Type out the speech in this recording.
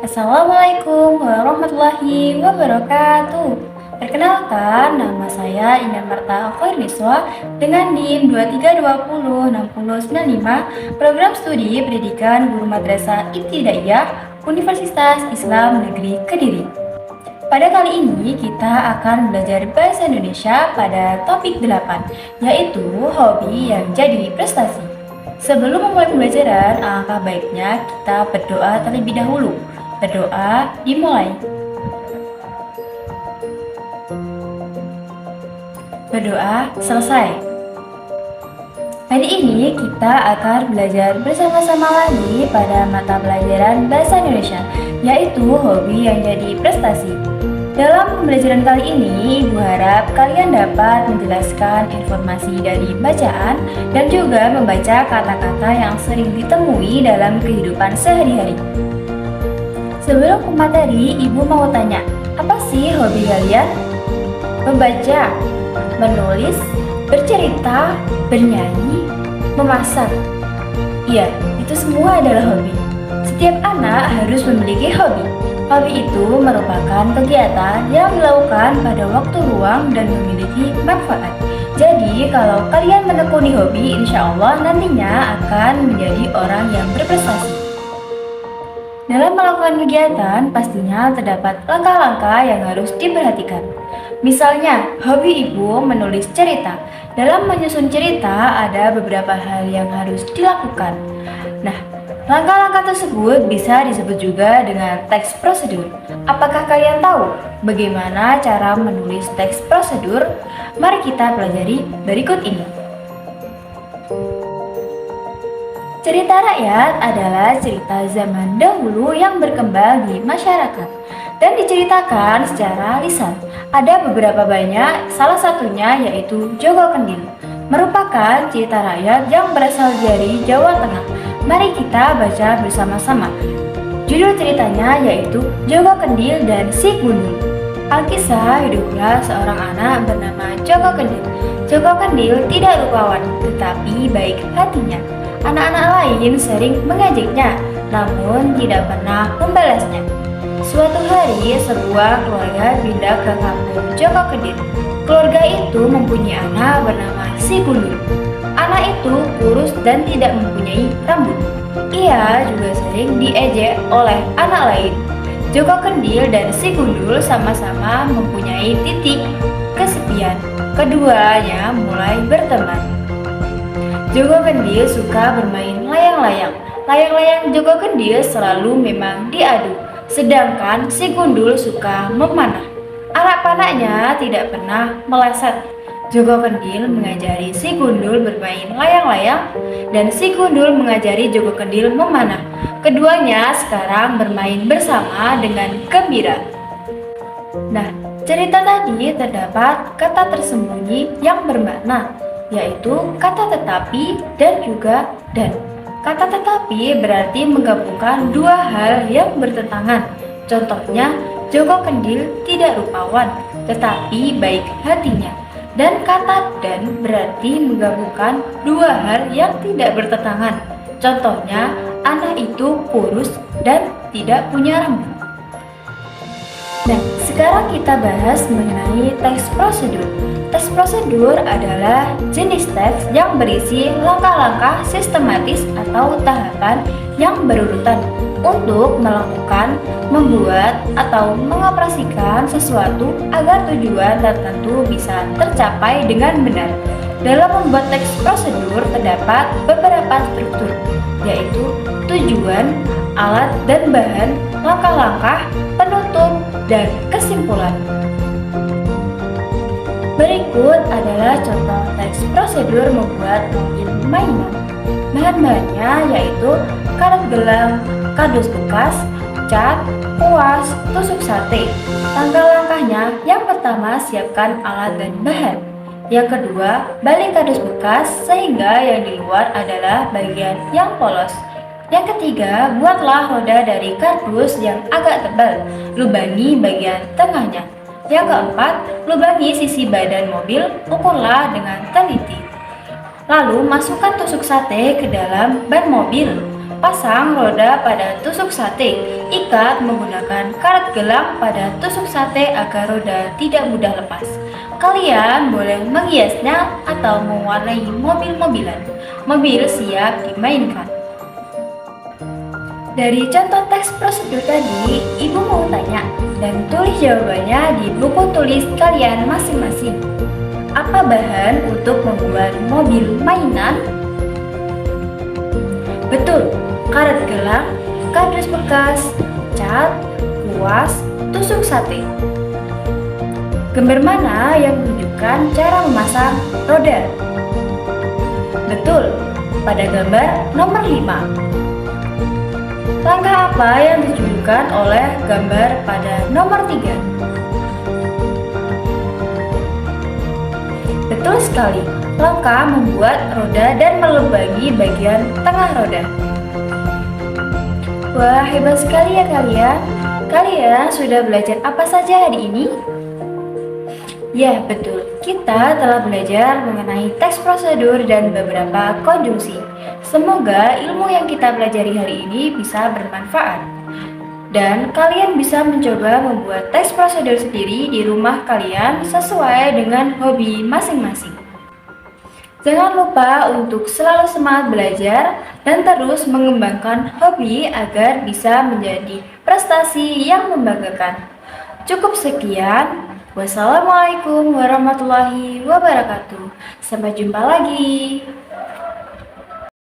Assalamualaikum warahmatullahi wabarakatuh. Perkenalkan, nama saya Indah Marta Okoirniswa dengan NIM 23206095, Program Studi Pendidikan Guru Madrasah Ibtidaiyah Universitas Islam Negeri Kediri. Pada kali ini kita akan belajar Bahasa Indonesia pada topik 8, yaitu hobi yang jadi prestasi. Sebelum memulai pembelajaran, alangkah baiknya kita berdoa terlebih dahulu. Berdoa dimulai. Berdoa selesai. Hari ini kita akan belajar bersama-sama lagi pada mata pelajaran Bahasa Indonesia, yaitu hobi yang jadi prestasi. Dalam pembelajaran kali ini, Ibu harap kalian dapat menjelaskan informasi dari bacaan dan juga membaca kata-kata yang sering ditemui dalam kehidupan sehari-hari. Sebelum ke materi, Ibu mau tanya, apa sih hobi kalian? Membaca, menulis, bercerita, bernyanyi, memasak. Iya, itu semua adalah hobi. Setiap anak harus memiliki hobi. Hobi itu merupakan kegiatan yang dilakukan pada waktu luang dan memiliki manfaat. Jadi, kalau kalian menekuni hobi, insya Allah nantinya akan menjadi orang yang berprestasi. Dalam melakukan kegiatan, pastinya terdapat langkah-langkah yang harus diperhatikan. Misalnya, hobi Ibu menulis cerita. Dalam menyusun cerita, ada beberapa hal yang harus dilakukan. Nah, langkah-langkah tersebut bisa disebut juga dengan teks prosedur. Apakah kalian tahu bagaimana cara menulis teks prosedur? Mari kita pelajari berikut ini. Cerita rakyat adalah cerita zaman dahulu yang berkembang di masyarakat dan diceritakan secara lisan. Ada beberapa banyak, salah satunya yaitu Jogo Kendil, merupakan cerita rakyat yang berasal dari Jawa Tengah. Mari kita baca bersama-sama. Judul ceritanya yaitu Jogo Kendil dan Si Gundul. Alkisah hiduplah seorang anak bernama Jogo Kendil. Jogo Kendil tidak rupawan, tetapi baik hatinya. Anak-anak lain sering mengejeknya, namun tidak pernah membalasnya. Suatu hari, sebuah keluarga pindah ke kampung Jogo Kendil. Keluarga itu mempunyai anak bernama Si Gundul. Anak itu kurus dan tidak mempunyai rambut. Ia juga sering diejek oleh anak lain. Jogo Kendil dan Si Gundul sama-sama mempunyai titik kesepian. Keduanya mulai berteman. Jogo Kendil suka bermain layang-layang. Layang-layang Jogo Kendil selalu memang diadu, sedangkan Si Gundul suka memanah. Anak panahnya tidak pernah meleset. Jogo Kendil mengajari Si Gundul bermain layang-layang dan Si Gundul mengajari Jogo Kendil memanah. Keduanya sekarang bermain bersama dengan gembira. Nah, cerita tadi terdapat kata tersembunyi yang bermakna, yaitu kata tetapi dan juga dan. Kata tetapi berarti menggabungkan dua hal yang bertentangan. Contohnya, Jogo Kendil tidak rupawan, tetapi baik hatinya. Dan kata dan berarti menggabungkan dua hal yang tidak bertentangan. Contohnya, anak itu kurus dan tidak punya rambut. Nah, sekarang kita bahas mengenai teks prosedur. Teks prosedur adalah jenis teks yang berisi langkah-langkah sistematis atau tahapan yang berurutan untuk melakukan, membuat, atau mengoperasikan sesuatu agar tujuan tertentu bisa tercapai dengan benar. Dalam membuat teks prosedur terdapat beberapa struktur, yaitu tujuan, alat dan bahan, langkah-langkah, penutup, dan kesimpulan. Berikut adalah contoh teks prosedur membuat mobil mainan. Bahan-bahannya yaitu karet gelang, kardus bekas, cat, kuas, tusuk sate. Langkah-langkahnya, yang pertama siapkan alat dan bahan. Yang kedua, balik kardus bekas sehingga yang di luar adalah bagian yang polos. Yang ketiga, buatlah roda dari kardus yang agak tebal, lubangi bagian tengahnya. Yang keempat, lubangi sisi badan mobil, ukurlah dengan teliti. Lalu masukkan tusuk sate ke dalam ban mobil. Pasang roda pada tusuk sate. Ikat menggunakan karet gelang pada tusuk sate agar roda tidak mudah lepas. Kalian boleh menghiasnya atau mewarnai mobil-mobilan. Mobil siap dimainkan. Dari contoh teks prosedur tadi, ibu mau tanya dan tulis jawabannya di buku tulis kalian masing-masing. Apa bahan untuk membuat mobil mainan? Betul, karet gelang, kardus bekas, cat, kuas, tusuk sate. Gambar mana yang menunjukkan cara memasang roda? Betul, pada gambar nomor 5. Langkah apa yang ditunjukkan oleh gambar pada nomor 3? Betul sekali, langkah membuat roda dan melubangi bagian tengah roda. Wah, hebat sekali ya kalian. Kalian sudah belajar apa saja hari ini? Ya, betul. Kita telah belajar mengenai teks prosedur dan beberapa konjungsi. Semoga ilmu yang kita pelajari hari ini bisa bermanfaat. Dan kalian bisa mencoba membuat teks prosedur sendiri di rumah kalian sesuai dengan hobi masing-masing. Jangan lupa untuk selalu semangat belajar dan terus mengembangkan hobi agar bisa menjadi prestasi yang membanggakan. Cukup sekian. Wassalamualaikum warahmatullahi wabarakatuh. Sampai jumpa lagi.